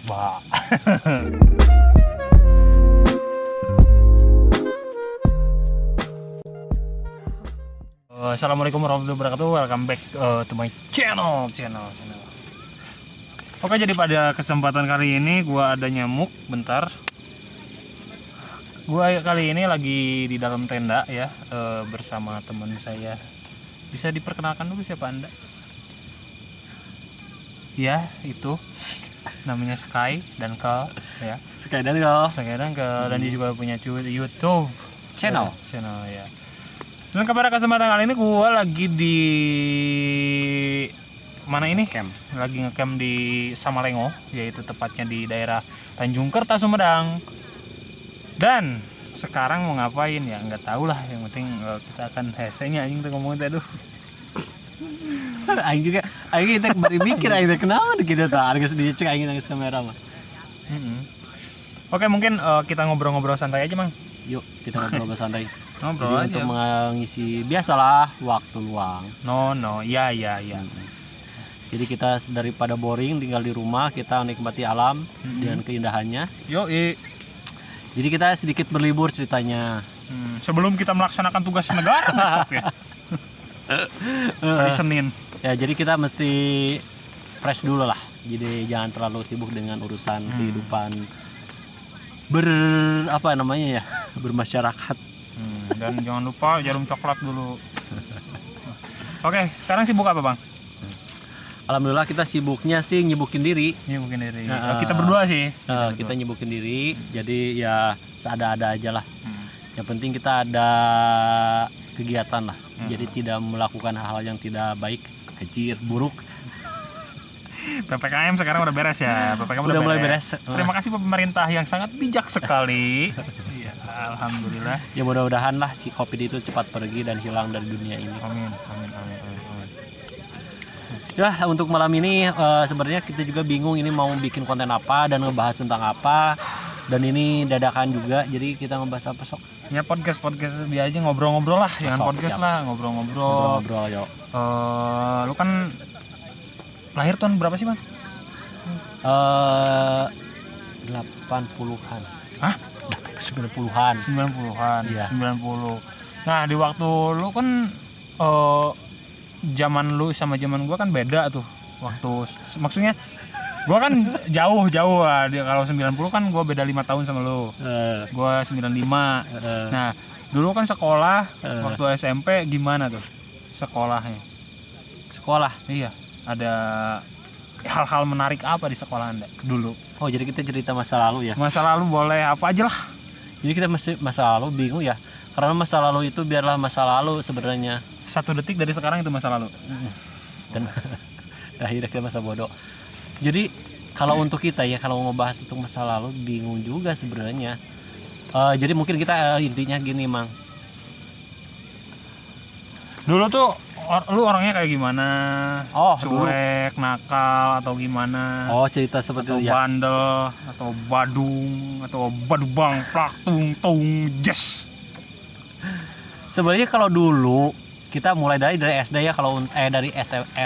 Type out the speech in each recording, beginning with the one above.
Wah. Assalamualaikum warahmatullahi wabarakatuh. Welcome back to my channel. Oke, jadi pada kesempatan kali ini gua ada nyamuk. Bentar. Gua kali ini lagi di dalam tenda ya, bersama teman saya. Bisa diperkenalkan dulu siapa Anda? Ya, itu namanya Sky dan Kel ya. Sky dan Kel. Dan dia juga punya YouTube Channel ya. Dan pada kesempatan kali ini gue lagi di mana ini? Lagi ngecamp di Samalengo, yaitu tepatnya di daerah Tanjung Kerta, Sumedang. Dan sekarang mau ngapain ya nggak tahu lah. Yang penting kita akan hesenya anjing tuh ngomongin aduh. Aing juga, aing kita baru mikir aing kenapa kita tak harga sedikit cek aing nangis kamera mah. Oke, mungkin kita ngobrol-ngobrol santai aja, Mang. Yuk, kita ngobrol santai. Ngobrol Jadi aja. Untuk mengisi biasalah waktu luang. Ya. Jadi kita daripada boring tinggal di rumah, kita menikmati alam dan keindahannya. Jadi kita sedikit berlibur ceritanya. Sebelum kita melaksanakan tugas negara besok ya. Hari Senin. Ya, jadi kita mesti fresh dulu lah. Jadi jangan terlalu sibuk dengan urusan kehidupan bermasyarakat. Dan jangan lupa jarum coklat dulu. Oke, sekarang sibuk apa, Bang? Alhamdulillah kita sibuknya sih nyibukin diri. Kita berdua sih. Kita nyibukin diri. Jadi ya seada-ada aja lah. Yang penting kita ada kegiatan lah. Jadi tidak melakukan hal-hal yang tidak baik, kecil, buruk. PPKM sekarang udah beres ya. PPKM udah mulai beres. Terima kasih pemerintah yang sangat bijak sekali. Iya, alhamdulillah. Ya mudah-mudahan lah si COVID itu cepat pergi dan hilang dari dunia ini. Amin. Ya, untuk malam ini sebenarnya kita juga bingung ini mau bikin konten apa dan ngebahas tentang apa. Dan ini dadakan juga, jadi kita ngebahas apa sok? Ya podcast dia aja ngobrol-ngobrol lah, jangan podcast siap. lah, ngobrol-ngobrol. Yuk. Lu kan lahir tahun berapa sih, Bang? 80-an. Hah? 90-an. 90-an. Iya. 90. Nah, di waktu lu kan zaman lu sama zaman gua kan beda tuh. Maksudnya gua kan jauh lah. Kalau 90 kan gua beda 5 tahun sama lu. Gua 95. Nah, dulu kan sekolah waktu SMP gimana tuh? Sekolahnya. Sekolah. Iya. Ada hal-hal menarik apa di sekolah Anda dulu? Oh, jadi kita cerita masa lalu ya. Masa lalu boleh apa aja lah. Jadi kita masa lalu bingung ya. Karena masa lalu itu biarlah masa lalu sebenarnya. 1 detik dari sekarang itu masa lalu. Dan akhirnya kita masa bodoh. Jadi kalau untuk kita ya, kalau ngebahas untuk masa lalu bingung juga sebenarnya. Jadi mungkin kita intinya gini, Mang. Dulu tuh lu orangnya kayak gimana? Cuek, nakal atau gimana? Cerita seperti atau itu ya. Bandel atau badung atau badubang plaktung tung jes. Sebenarnya kalau dulu kita mulai dari SD ya, kalau dari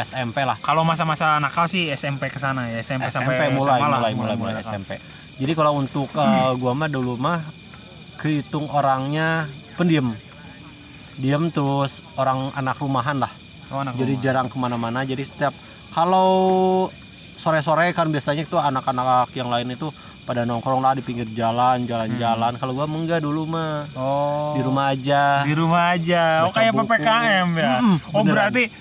SMP lah. Kalau masa-masa nakal sih SMP ke sana ya, SMP sampai mulai SMP. Jadi kalau untuk gua mah dulu mah kehitung orangnya pendiam. Diam, terus orang anak rumahan lah. Jadi jarang kemana-mana. Jadi setiap kalau sore-sore kan biasanya tuh anak-anak yang lain itu pada nongkrong lah di pinggir jalan. Kalau gua enggak dulu mah. Di rumah aja. Kayak buku. PPKM ya. Beneran. Berarti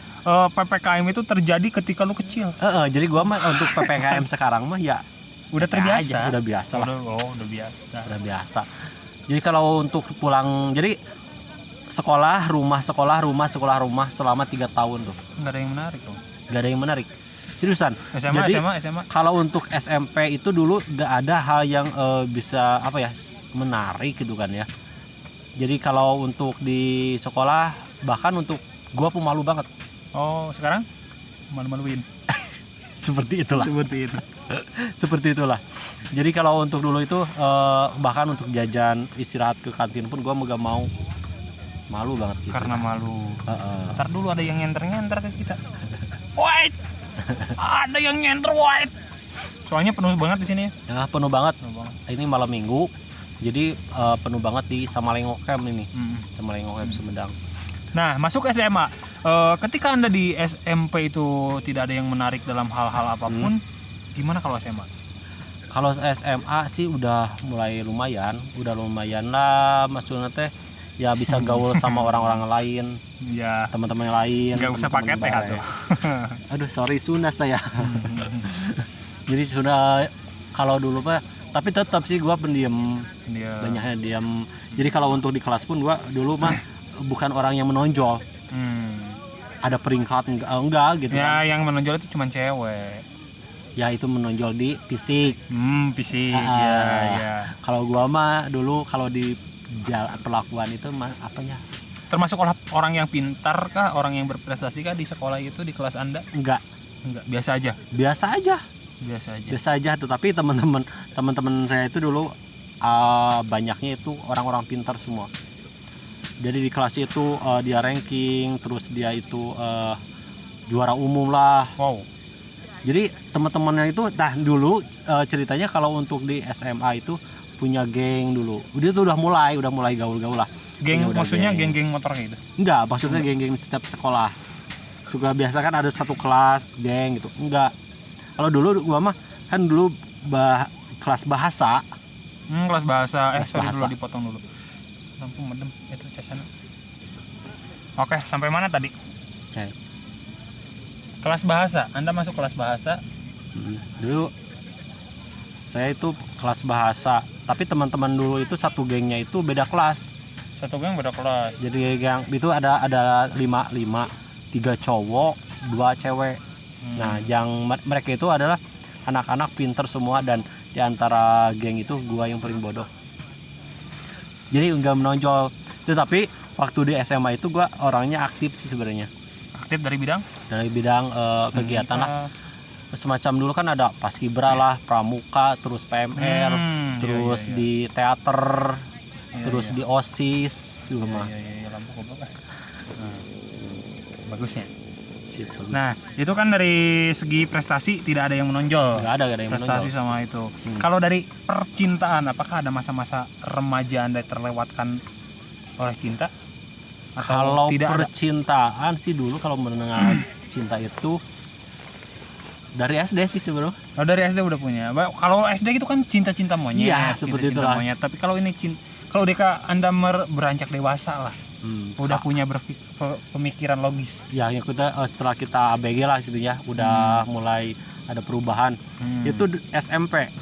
PPKM itu terjadi ketika lu kecil. Jadi gua mah untuk PPKM sekarang mah ya udah terbiasa. Udah biasa lah. Udah biasa. Jadi kalau untuk pulang, jadi sekolah rumah selama 3 tahun tuh. Nggak ada yang menarik tuh. Nggak ada yang menarik. Seriusan. SMA. Kalau untuk SMP itu dulu nggak ada hal yang bisa menarik gitu kan ya. Jadi kalau untuk di sekolah, bahkan untuk gua pemalu banget. Oh, sekarang malu-maluin. Seperti itulah. Seperti itulah. Jadi kalau untuk dulu itu bahkan untuk jajan istirahat ke kantin pun gua nggak mau. Malu banget gitu. Karena malu. Ntar dulu ada yang nyenter ke kita. White. Ada yang nyenter White. Soalnya penuh banget di sini. Ya, penuh banget. Penuh banget. Ini malam minggu. Jadi penuh banget di Samalengo Camp ini. Samalengo Camp Sumedang. Nah, masuk SMA. Ketika Anda di SMP itu tidak ada yang menarik dalam hal-hal apapun, gimana kalau SMA? Kalau SMA sih udah mulai lumayan lah maksudnya teh ya bisa gaul sama orang-orang lain, ya teman-teman yang lain. Nggak usah pakai teh tuh. Aduh, sorry Sunda saya. Jadi sudah kalau dulu mah, tapi tetap sih gua pendiam. Banyaknya diam. Jadi kalau untuk di kelas pun gua dulu mah bukan orang yang menonjol. Ada peringkat enggak gitu ya kan. Yang menonjol itu cuma cewek. Ya itu menonjol di fisik. Fisik. Ya. Kalau gua mah dulu kalau di perlakuan itu apanya? Termasuk orang yang pintar kah, orang yang berprestasi kah di sekolah itu, di kelas Anda? Enggak, biasa aja. Biasa aja. Tetapi teman-teman saya itu dulu banyaknya itu orang-orang pintar semua. Jadi di kelas itu dia ranking, terus dia itu juara umum lah. Wow. Jadi teman-temannya itu, nah dulu ceritanya kalau untuk di SMA itu punya geng dulu. Udah mulai gaul-gaul lah. Geng maksudnya geng motor gitu? Enggak, maksudnya geng-geng setiap sekolah. Suka biasa kan ada satu kelas geng gitu. Enggak. Kalau dulu gua mah kan dulu kelas bahasa. Kelas bahasa. Sorry bahasa. Dulu dipotong dulu. Lampu medem itu casana. Oke, sampai mana tadi? Okay. Kelas bahasa. Anda masuk kelas bahasa? Dulu saya itu kelas bahasa, tapi teman-teman dulu itu satu gengnya itu beda kelas. Satu geng beda kelas. Jadi geng itu ada 5, 3 cowok, 2 cewek. Nah, yang mereka itu adalah anak-anak pinter semua, dan di antara geng itu gua yang paling bodoh. Jadi enggak menonjol. Tetapi waktu di SMA itu gua orangnya aktif sih sebenarnya. Aktif dari bidang? Dari bidang kegiatan lah. Semacam dulu kan ada paskibra lah, pramuka, terus PMR, terus di teater, terus di OSIS dulu mah. Lampu goblok. Bagusnya. Nah, itu kan dari segi prestasi tidak ada yang menonjol. Nggak ada yang prestasi menonjol sama itu. Kalau dari percintaan, apakah ada masa-masa remaja Anda terlewatkan oleh cinta? Atau kalau tidak percintaan sih dulu kalau menengah cinta itu dari SD sih sebenarnya. Oh, dari SD udah punya. Kalau SD itu kan cinta-cinta monyet. Iya, seperti itulah. Monyet. Tapi kalau ini kalau Anda beranjak dewasa lah. Udah punya pemikiran logis. Ya, yang setelah kita ABG lah gitu ya, udah mulai ada perubahan. Itu SMP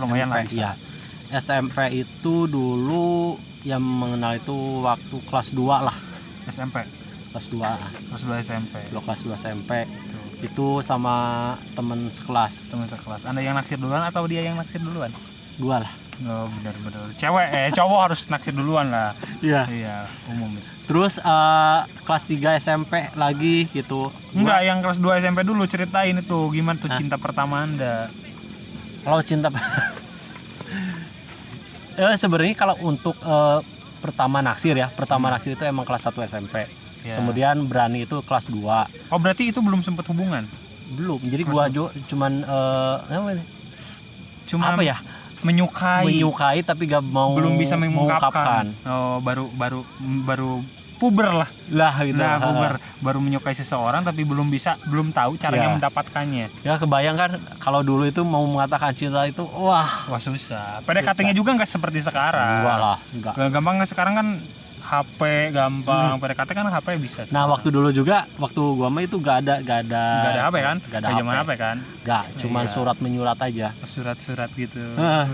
lumayan lah. Iya. SMP itu dulu yang mengenal itu waktu kelas 2 lah. SMP. Kelas 2 SMP. Kelas 2 SMP. Itu sama teman sekelas. Anda yang naksir duluan atau dia yang naksir duluan? Dua lah. Oh, benar. Cowok harus naksir duluan lah. Iya, umum itu. Terus kelas 3 SMP lagi gitu. Enggak, yang kelas 2 SMP dulu, ceritain itu gimana tuh cinta pertama Anda. Kalau cinta sebenarnya kalau untuk pertama naksir itu emang kelas 1 SMP. Kemudian berani itu kelas 2. Oh, berarti itu belum sempat hubungan? Belum. Jadi gua cuman apa ya? Menyukai tapi gak belum bisa mengungkapkan. Oh, baru puber lah gitu. Nah, puber baru menyukai seseorang tapi belum tahu caranya mendapatkannya. Ya, kebayang kan kalau dulu itu mau mengatakan cinta itu wah susah. PDKT-nya juga nggak seperti sekarang. Enggak. Gampang sekarang kan HP gampang, PDKT kan HP bisa sekarang. Nah, waktu dulu juga, waktu gua mah itu gak ada HP kan? Gak ada zaman HP kan? Gak, cuman surat menyurat aja. Surat gitu.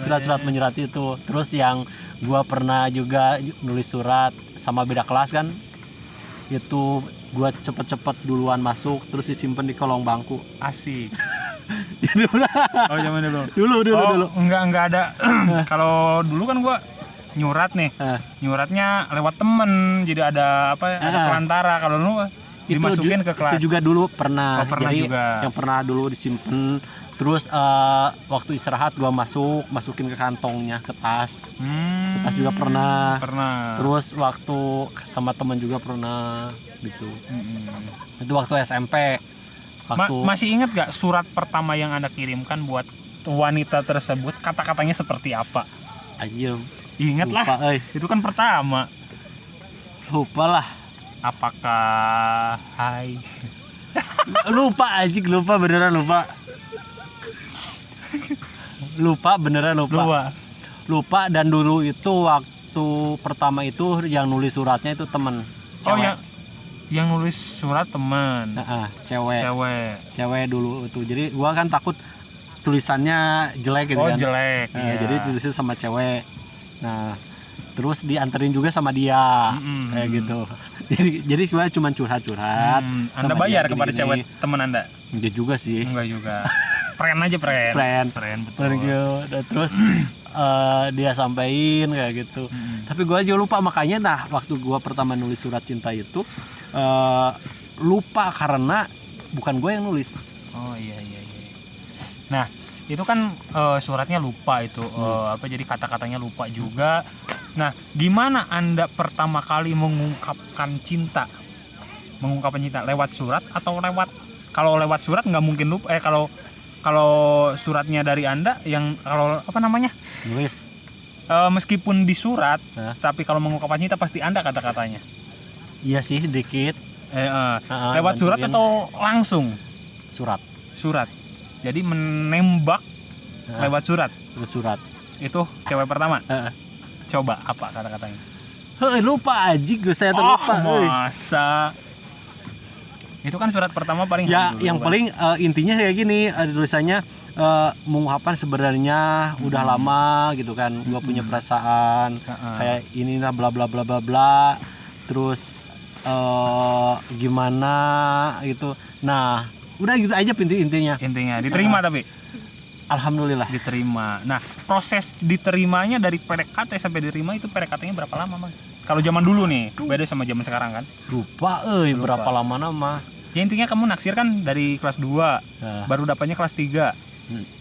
Surat menyurat itu. Terus yang gua pernah juga nulis surat sama beda kelas kan, itu gua cepet-cepet duluan masuk, terus disimpan di kolong bangku. Asik. Oh, zaman dulu. Dulu. Enggak ada. Kalau dulu kan gua nyurat nih, nyuratnya lewat temen, jadi ada ada perantara. Kalau lu dimasukin ke kelas. Itu juga dulu pernah. Jadi juga. Yang pernah dulu disimpan, terus waktu istirahat gua masukin ke kantongnya, ke tas. Ke tas juga pernah. Terus waktu sama temen juga pernah gitu. Itu waktu SMP. Masih ingat gak surat pertama yang Anda kirimkan buat wanita tersebut? Kata-katanya seperti apa? Anjir. Ingat lah. Itu kan pertama. Lupa lah. Apakah hai? Lupa anjing, lupa beneran lupa. Lupa beneran lupa. Lupa, dan dulu itu waktu pertama itu yang nulis suratnya itu temen cewek. Oh ya, yang nulis surat teman. Cewek Dulu itu. Jadi gua kan takut tulisannya jelek gitu kan. Jelek. Iya. Jadi tulisnya sama cewek. Nah, terus dianterin juga sama dia. Kayak gitu. Jadi gua cuma curhat-curhat. Anda bayar kepada cewek teman Anda? Enggak juga sih. Enggak juga. Pren aja, pren betul. Dan terus dia sampein kayak gitu. Tapi gua aja lupa, makanya nah waktu gua pertama nulis surat cinta itu lupa karena bukan gue yang nulis. Oh iya. Nah, itu kan suratnya lupa itu. Jadi kata-katanya lupa juga. Nah, gimana Anda pertama kali mengungkapkan cinta? Mengungkapkan cinta lewat surat atau kalau lewat surat nggak mungkin lupa. Kalau suratnya dari Anda yang Nulis. Meskipun di surat, tapi kalau mengungkapkan cinta pasti Anda kata-katanya. Iya sih, dikit. Lewat surat atau langsung? Surat. Jadi menembak lewat surat. Itu cewek pertama. Coba apa kata-katanya? Lupa anjing, saya lupa. Masa? Itu kan surat pertama paling ya yang paling intinya kayak gini, tulisannya mengungkapkan sebenarnya udah lama gitu kan gua punya perasaan kayak inilah bla bla bla bla bla, terus gimana gitu. Nah udah gitu aja intinya diterima. Tapi alhamdulillah diterima. Nah, proses diterimanya dari PDKT sampai diterima itu PDKT-nya berapa lama, Bang? Kalau zaman dulu nih, beda sama zaman sekarang kan? Lupa berapa lama nama. Ya intinya kamu naksir kan dari kelas 2. Baru dapatnya kelas 3.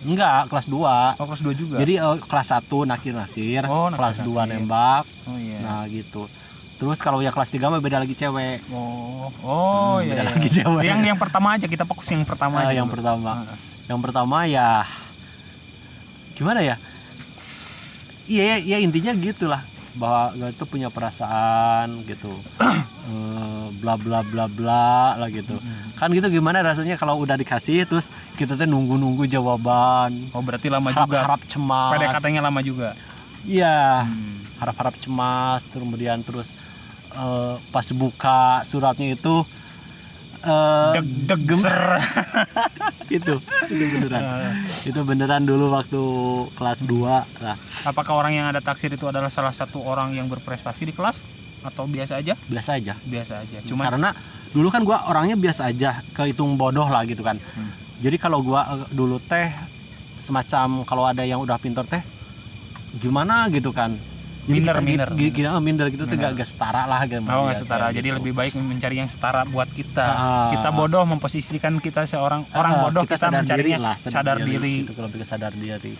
Enggak, kelas 2. Oh, kelas 2 juga. Jadi kelas 1 naksir, kelas 2 nembak. Oh iya. Nah, gitu. Terus kalau yang kelas 3 mah beda lagi cewek. Iya. Beda lagi cewek. Yang pertama aja, kita fokus yang pertama aja. Yang pertama. Yang pertama ya gimana ya? Iya intinya gitulah, bahwa gue tuh punya perasaan gitu. Bla bla bla bla lah gitu. Kan gitu gimana rasanya kalau udah dikasih terus kita tuh nunggu jawaban. Oh, berarti lama juga. Harap cemas. PDKT-nya lama juga. Iya. Harap cemas, kemudian terus pas buka suratnya itu geser. itu beneran. Itu beneran dulu waktu kelas 2 lah. Apakah orang yang ada taksir itu adalah salah satu orang yang berprestasi di kelas atau biasa aja? Biasa aja. Cuma karena dulu kan gua orangnya biasa aja, kehitung bodoh lah gitu kan. Jadi kalau gua dulu teh semacam kalau ada yang udah pintar teh gimana gitu kan. Minder gitu tuh gak setara lah gitu. Nggak setara. Jadi lebih baik mencari yang setara buat kita. Kita bodoh memposisikan kita seorang orang bodoh, kita mencari sadar diri. Gitu, kalau lebih sadar diri.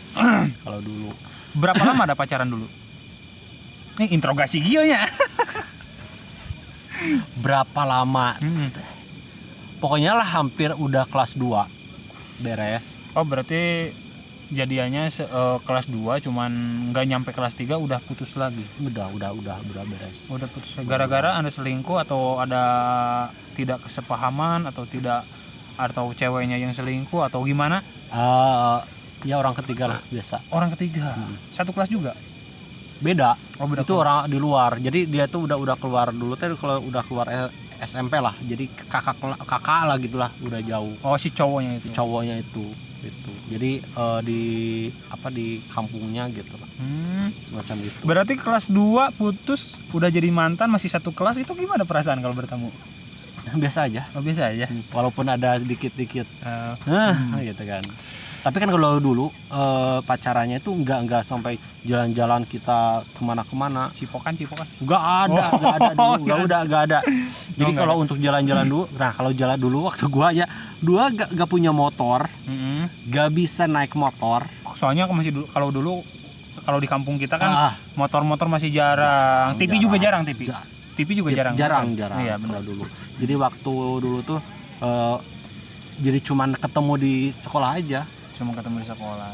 Kalau dulu. Berapa lama ada pacaran dulu? Ini interogasi gilnya. Berapa lama? Pokoknya lah hampir udah kelas 2 beres. Oh, berarti jadiannya kelas 2 cuman nggak nyampe kelas 3 udah putus lagi. Udah beres. Udah putus gara-gara Anda selingkuh atau ada tidak kesepahaman atau ceweknya yang selingkuh atau gimana? Ya orang ketiga lah biasa. Orang ketiga. Satu kelas juga. Beda. Beda. Itu orang di luar. Jadi dia tuh udah keluar dulu teh, kalau udah keluar SMP lah. Jadi kakak lah gitulah, udah jauh. Oh, si cowoknya itu. Gitu. Jadi di kampungnya gitu lah. Semacam itu. Berarti kelas 2 putus, udah jadi mantan, masih satu kelas, itu gimana perasaan kalau bertemu? Biasa aja. Biasa aja. Walaupun ada sedikit-sedikit. Gitu kan. Tapi kan kalau dulu pacarannya itu enggak sampai jalan-jalan kita kemana-kemana. Cipokan. Enggak ada dulu. Enggak ada. Jadi kalau untuk jalan-jalan dulu, nah kalau jalan dulu waktu gua ya, gak punya motor, gak bisa naik motor. Soalnya masih dulu, kalau di kampung kita kan motor-motor masih jarang. TV juga jarang. TV juga jarang. Jarang. Iya, benar dulu. Jadi waktu dulu tuh jadi cuman ketemu di sekolah aja. Cuma ketemu di sekolah.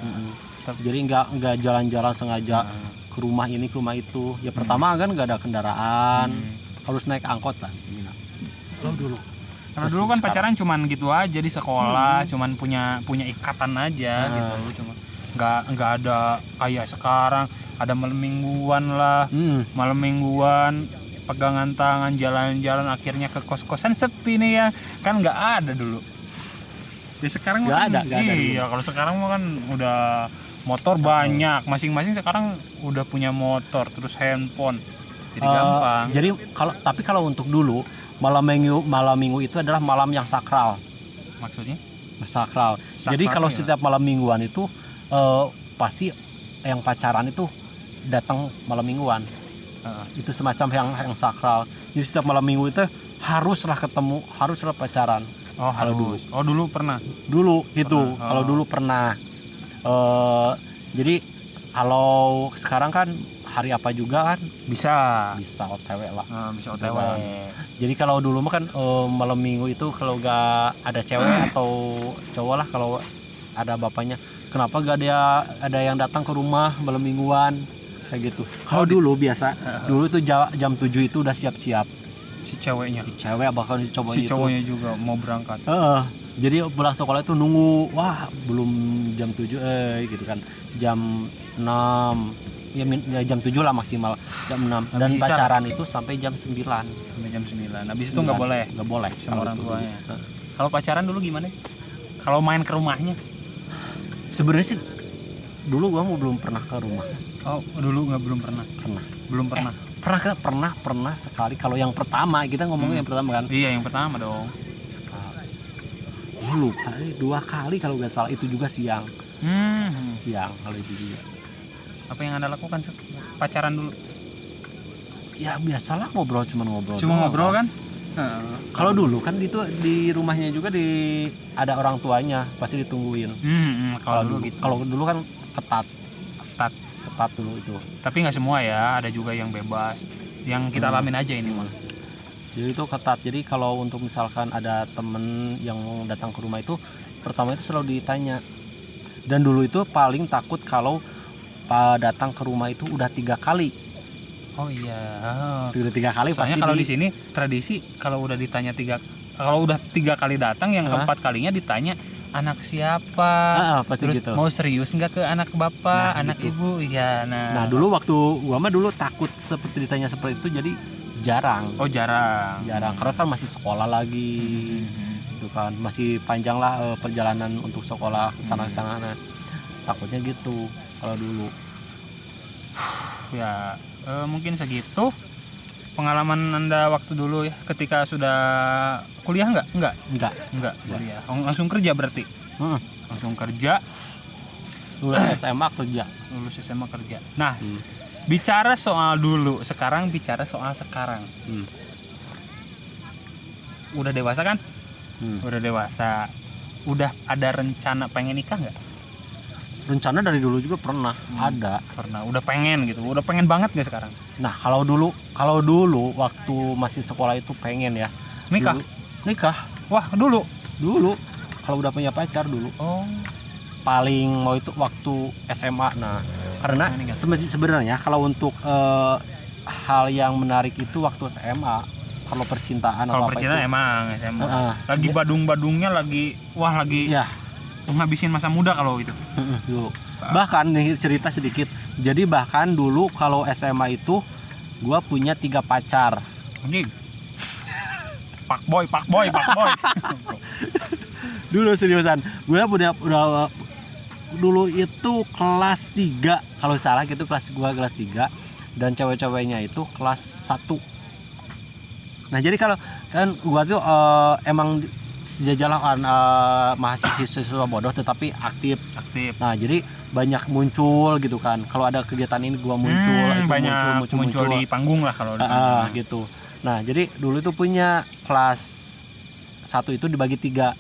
Jadi nggak jalan-jalan sengaja ke rumah ini ke rumah itu. Ya pertama kan nggak ada kendaraan, harus naik angkot kan. Kalau dulu. Karena dulu kan pacaran cuman gitu aja di sekolah, cuman punya ikatan aja gitu, cuma nggak ada kayak sekarang ada malam mingguan lah, malam mingguan pegangan tangan jalan-jalan akhirnya ke kos-kosan sepi nih ya, kan nggak ada dulu. Ya sekarang nggak kan, ada iya kalau sekarang kan udah motor banyak, masing-masing sekarang udah punya motor terus handphone, jadi gampang. Jadi kalau untuk dulu malam minggu itu adalah malam yang sakral. Maksudnya? Sakral. Jadi kalau setiap malam mingguan itu pasti yang pacaran itu datang malam mingguan. Itu semacam yang sakral. Jadi setiap malam minggu itu haruslah ketemu, haruslah pacaran. Oh, kalau dulu. Oh, dulu pernah. Dulu itu. Kalau dulu pernah. Jadi kalau sekarang kan hari apa juga kan bisa OTW lah. Bisa OTW. Jadi kalau dulu mah kan malam minggu itu kalau gak ada cewek atau cowok lah, kalau ada bapaknya, kenapa gak ada yang datang ke rumah malam mingguan kayak gitu. Kalau dulu biasa dulu itu jam 7 itu udah siap-siap si ceweknya. Si cewek bahkan si cowoknya juga mau berangkat. Jadi pulang sekolah itu nunggu, wah belum jam 7 gitu kan. Jam 6 ya jam 7 lah maksimal, jam 6. Dan pacaran itu sampai jam 9. Sampai jam 9. Habis itu nggak boleh sama orang tuanya. Kalau pacaran dulu gimana? Kalau main ke rumahnya? Sebenarnya sih dulu gua belum pernah ke rumah. Oh, dulu belum pernah. Belum pernah. Pernah sekali. Kalau yang pertama, kita ngomongin yang pertama kan? Iya, yang pertama dong. Lupa 2 kali kalau nggak salah, itu juga siang. Siang kalau itu juga. Apa yang Anda lakukan pacaran dulu? Ya biasalah ngobrol, cuma ngobrol kan? Kalau dulu kan itu di rumahnya juga ada orang tuanya, pasti ditungguin. Kalau dulu gitu. Kalau dulu kan ketat dulu itu. Tapi nggak semua ya, ada juga yang bebas. Yang kita alamin aja ini mah. Jadi itu ketat. Jadi kalau untuk misalkan ada temen yang datang ke rumah itu, pertama itu selalu ditanya. Dan dulu itu paling takut kalau datang ke rumah itu udah 3 kali. Oh iya. Udah 3 kali. Soalnya kalau di sini tradisi kalau udah ditanya 3 kali datang, yang keempat kalinya ditanya anak siapa. Terus gitu. Mau serius nggak ke anak bapak, anak gitu. Ibu? Iya. Nah dulu waktu gua mah dulu takut seperti ditanya seperti itu, jadi jarang. Oh jarang. Karena kan masih sekolah lagi. Itu kan masih panjang lah perjalanan untuk sekolah sana-sana. Nah, takutnya gitu kalau dulu. Ya mungkin segitu pengalaman Anda waktu dulu ya, ketika sudah kuliah enggak kuliah. Langsung kerja berarti. Langsung kerja. Lulus SMA kerja. Nah, bicara soal dulu, sekarang bicara soal sekarang. Udah dewasa kan? Udah dewasa. Udah ada rencana pengen nikah nggak? Rencana dari dulu juga pernah ada. Pernah. Udah pengen gitu. Udah pengen banget nggak sekarang? Nah kalau dulu waktu masih sekolah itu pengen ya. Nikah. Wah dulu. Kalau udah punya pacar dulu. Oh. Paling mau itu waktu SMA. Nah karena sebenarnya kalau untuk hal yang menarik itu waktu SMA. Kalau percintaan itu, emang SMA. Lagi badung-badungnya lagi menghabisin masa muda kalau itu. Dulu. Bahkan nih cerita sedikit. Jadi bahkan dulu kalau SMA itu gua punya 3 pacar. Anjing. Pak boy. Dulu seriusan. Gua udah dulu itu kelas 3 kalau salah gitu, kelas 3 dan cewek-ceweknya itu kelas 1. Nah jadi kalau kan gua tuh emang sejajarlah kan mahasiswa bodoh tetapi aktif. Nah jadi banyak muncul gitu kan, kalau ada kegiatan ini gua muncul, itu muncul di panggung lah kalau gitu. Nah jadi dulu itu punya kelas 1 itu dibagi 3,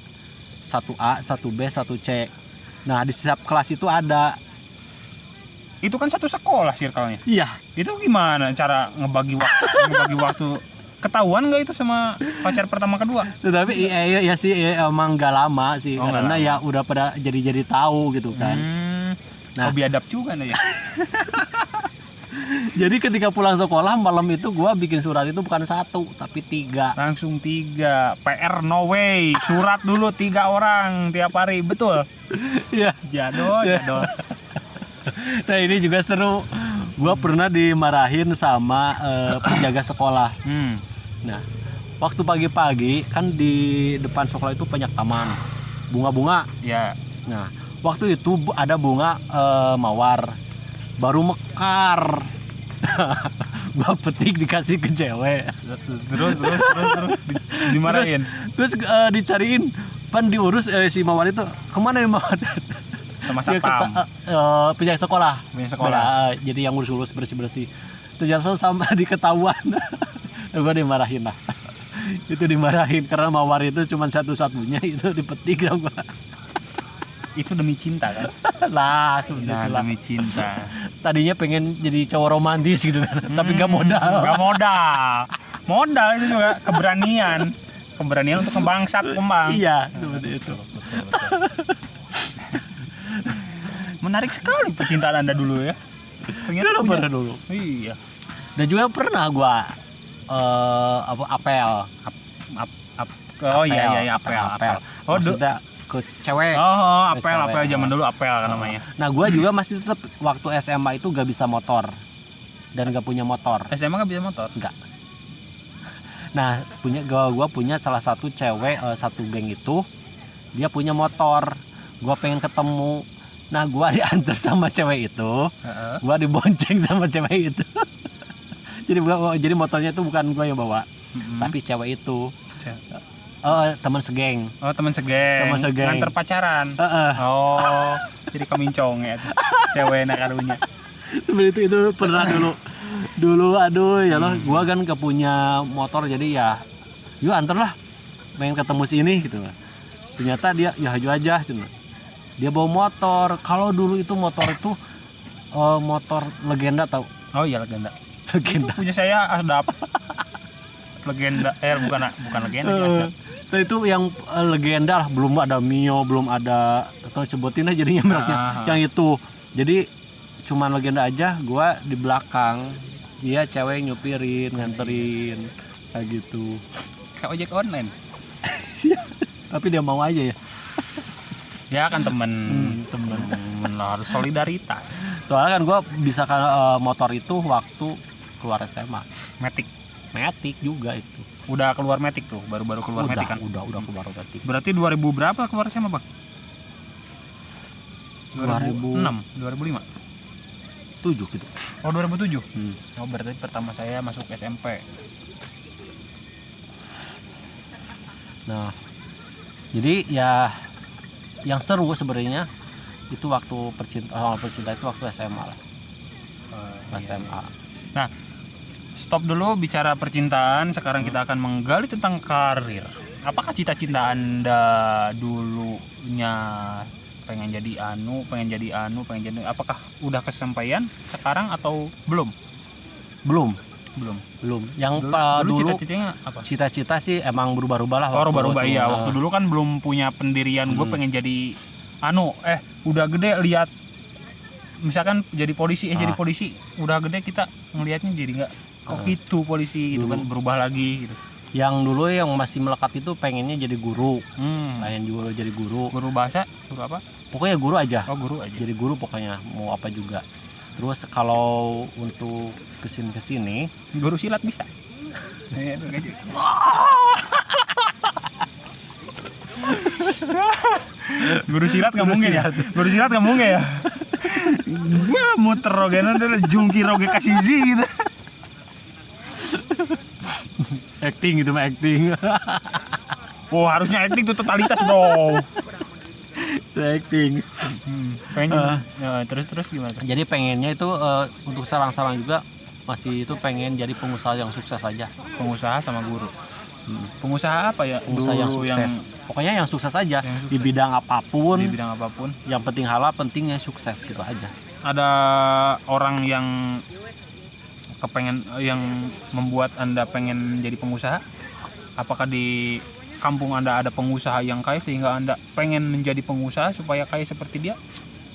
1A, 1B, 1C. Nah di setiap kelas itu ada. Itu kan satu sekolah circle-nya. Iya. Itu gimana cara ngebagi waktu ketahuan nggak itu sama pacar pertama kedua? Tapi ya sih emang gak lama sih, Oh, karena nggak ya udah pada jadi tahu gitu kan. Nah, biadab juga nih ya. Jadi ketika pulang sekolah malam itu gua bikin surat itu bukan 1 tapi 3. Langsung 3. PR no way. Surat dulu 3 orang tiap hari, betul? Iya. Jadol. Nah ini juga seru. Gua pernah dimarahin sama penjaga sekolah. Nah, waktu pagi-pagi kan di depan sekolah itu banyak taman, bunga-bunga. Ya. Nah, waktu itu ada bunga mawar baru mekar. Gua petik dikasih ke cewek. Terus dimarahin. Terus dicariin, pan diurus si mawar itu kemana ya mawar? Sama satpam. Penjaga sekolah. Sekolah. Jadi yang urus bersih-bersih. Ternyata sama diketahuan. Gua dimarahin lah. Itu dimarahin karena mawar itu cuma satu-satunya, itu dipetik sama gua. Itu demi cinta kan? Lah sebenarnya demi cinta. Tadinya pengen jadi cowok romantis gitu kan, tapi gak modal. Gak modal itu juga keberanian untuk kebangsat kembang. Iya, seperti itu. Betul. Menarik sekali percintaan Anda dulu ya. Ternyata pernah dulu. Iya. Dan juga pernah gua apel. Oh iya apel. Oh, maksudnya ke cewek. Apel zaman dulu apel kan namanya. Nah, gua juga masih tetap waktu SMA itu gak bisa motor dan gak punya motor. SMA gak bisa motor? Enggak. Nah, gua punya salah satu cewek satu geng itu, dia punya motor. Gua pengen ketemu. Nah, gua diantar sama cewek itu. Gua dibonceng sama cewek itu. jadi motornya itu bukan gua yang bawa, tapi cewek itu. Teman segeng. Teman segeng. Nganter pacaran. Jadi kemincong ya. Cewek enak karunya. Seperti itu pernah dulu aduh ya loh, gua kan gak punya motor, jadi ya yuk antar lah, pengen ketemu sini gitu. Ternyata dia ya haju aja gitu. Dia bawa motor. Kalau dulu itu motor itu motor legenda, tau? Oh iya, legenda. Itu punya saya Asdap. Legenda bukan legenda sih, Asdap. Nah, itu yang legenda lah, belum ada Mio, belum ada, atau sebutin lah jadinya mereknya. Yang itu. Jadi cuman legenda aja, gua di belakang. Dia cewek nyupirin, nganterin kayak gitu. Kayak ojek online. Tapi dia mau aja ya. Ya kan temen lah, harus solidaritas. Soalnya kan gua bisa motor itu waktu keluar SMA. Matic juga itu. Udah keluar Matic tuh, baru keluar Matic kan? Udah keluar Matic. Berarti 2000 berapa keluar SMA, Bang? 2006, 2005. 7 gitu. Oh, 2007. Oh, berarti pertama saya masuk SMP. Nah, jadi ya yang seru sebenarnya itu waktu percintaan itu waktu SMA lah. SMA. Nah, stop dulu bicara percintaan. Sekarang kita akan menggali tentang karir. Apakah cita-cita Anda dulunya pengen jadi apakah udah kesampaian sekarang atau belum? Belum. Yang dulu cita-citanya apa? Cita-cita sih emang berubah-ubah lah. Berubah iya. Waktu dulu kan belum punya pendirian. Gue pengen jadi udah gede lihat misalkan jadi polisi jadi polisi udah gede kita ngelihatnya jadi nggak itu polisi gitu kan, berubah lagi gitu. Yang dulu yang masih melekat itu pengennya jadi guru. Pengen juga jadi guru. Guru bahasa, guru apa? Pokoknya guru aja. Oh, guru aja. Jadi guru pokoknya, mau apa juga. Terus kalau untuk kesini guru silat bisa. Guru silat nggak mungkin ya. Guru silat nggak mungkin ya. Gua muter rogenan tuh jungkir roge kasih gitu. Acting gitu mah acting. Oh, harusnya acting tuh totalitas, bro. Acting. Terus gimana? Jadi pengennya itu untuk sarang-sarang juga masih itu pengen jadi pengusaha yang sukses aja. Pengusaha sama guru. Pengusaha apa ya? Pengusaha yang sukses. Pokoknya yang sukses aja di bidang apapun. Yang penting halal, pentingnya sukses gitu aja. Ada orang yang yang membuat Anda pengen jadi pengusaha? Apakah di kampung Anda ada pengusaha yang kaya sehingga Anda pengen menjadi pengusaha supaya kaya seperti dia?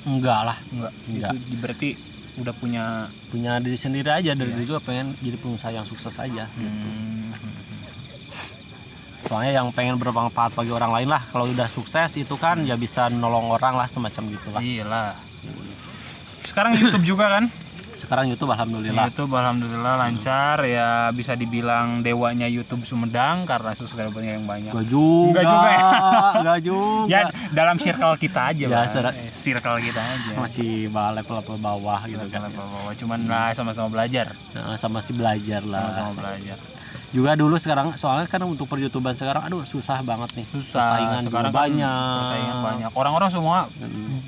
Enggak lah. Enggak. Itu berarti udah punya diri sendiri aja, dari diri juga pengen jadi pengusaha yang sukses aja. Soalnya yang pengen bermanfaat bagi orang lain lah. Kalau udah sukses itu kan ya bisa nolong orang lah, semacam gitulah. Iyalah. Sekarang YouTube juga kan? Sekarang YouTube alhamdulillah. YouTube alhamdulillah lancar ya, bisa dibilang dewanya YouTube Sumedang karena subscribernya yang banyak. Enggak juga ya. Enggak juga. Ya dalam circle kita aja ya, circle kita aja. Masih level bawah gitu kan. Level bawah. Cuman lah sama-sama belajar. Sama si belajar lah. Sama-sama belajar. Juga dulu sekarang soalnya kan untuk per-YouTubean sekarang susah banget nih. Persaingan sekarang banyak. Persaingan banyak. Orang-orang semua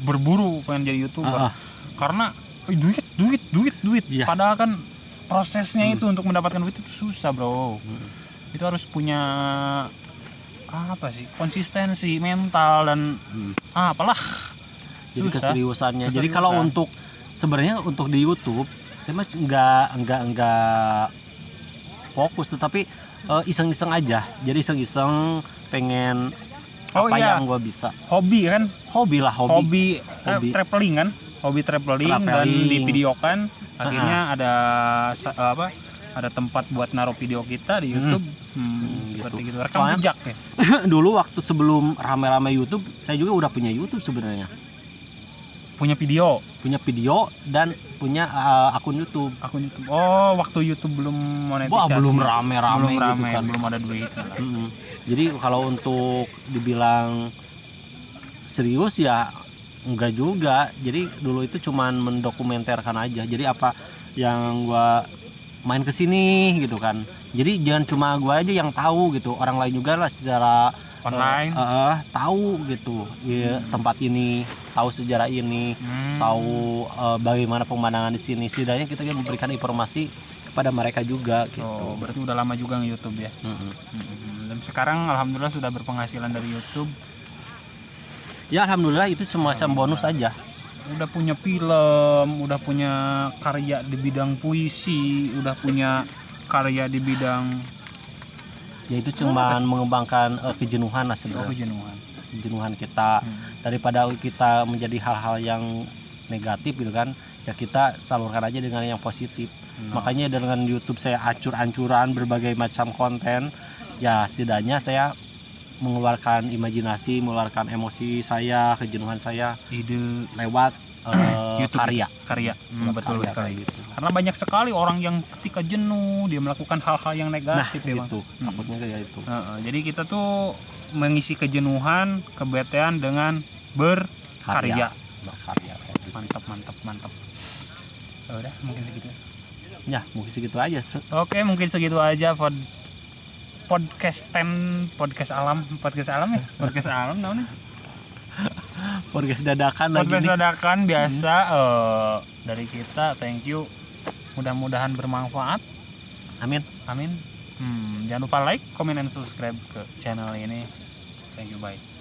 berburu pengen jadi YouTuber. Karena duit. Ya. Padahal kan prosesnya itu untuk mendapatkan duit itu susah, bro. Itu harus punya apa sih? Konsistensi mental dan apalah. Jadi keseriusannya. Jadi kalau untuk sebenarnya untuk di YouTube saya mah enggak fokus, tetapi iseng-iseng aja. Jadi iseng-iseng pengen yang gua bisa. Hobi kan? Hobi Traveling kan? Hobi traveling dan divideokan. Akhirnya ada tempat buat naruh video kita di YouTube. Seperti gitu. Rekam jejak ya. Dulu waktu sebelum rame-rame YouTube, saya juga udah punya YouTube sebenarnya. Punya video dan punya akun YouTube. Oh, waktu YouTube belum monetisasi. Belum rame-rame gitu kan. Belum ada duit. Jadi kalau untuk dibilang serius ya enggak juga. Jadi dulu itu cuman mendokumenterkan aja. Jadi apa yang gua main ke sini gitu kan. Jadi jangan cuma gua aja yang tahu gitu. Orang lain juga lah secara online tahu gitu. Ya, tempat ini, tahu sejarah ini, tahu bagaimana pemandangan di sini. Setidaknya kita memberikan informasi kepada mereka juga gitu. Oh, berarti udah lama juga nge-YouTube ya. Dan sekarang alhamdulillah sudah berpenghasilan dari YouTube. Ya alhamdulillah itu semacam bonus aja. Udah punya film, udah punya karya di bidang puisi, udah punya karya di bidang ya itu cuman mengembangkan kejenuhan lah sebenarnya. Kejenuhan kita daripada kita menjadi hal-hal yang negatif gitu kan, ya kita salurkan aja dengan yang positif. Makanya dengan YouTube saya ancur-ancuran berbagai macam konten, ya setidaknya saya mengeluarkan imajinasi, mengeluarkan emosi saya, kejenuhan saya, ide lewat YouTube, karya. Betul sekali. Gitu. Karena banyak sekali orang yang ketika jenuh dia melakukan hal-hal yang negatif gitu. Takutnya kayak itu. Jadi kita tuh mengisi kejenuhan, kebetean dengan berkarya. Mantap. Udah, mungkin segitu. Ya, mungkin segitu aja. Oke, mungkin segitu aja podcast alam ya. Podcast alam namanya. Podcast dadakan lagi. Podcast dadakan biasa dari kita. Thank you. Mudah-mudahan bermanfaat. Amin. Jangan lupa like, comment, and subscribe ke channel ini. Thank you, bye.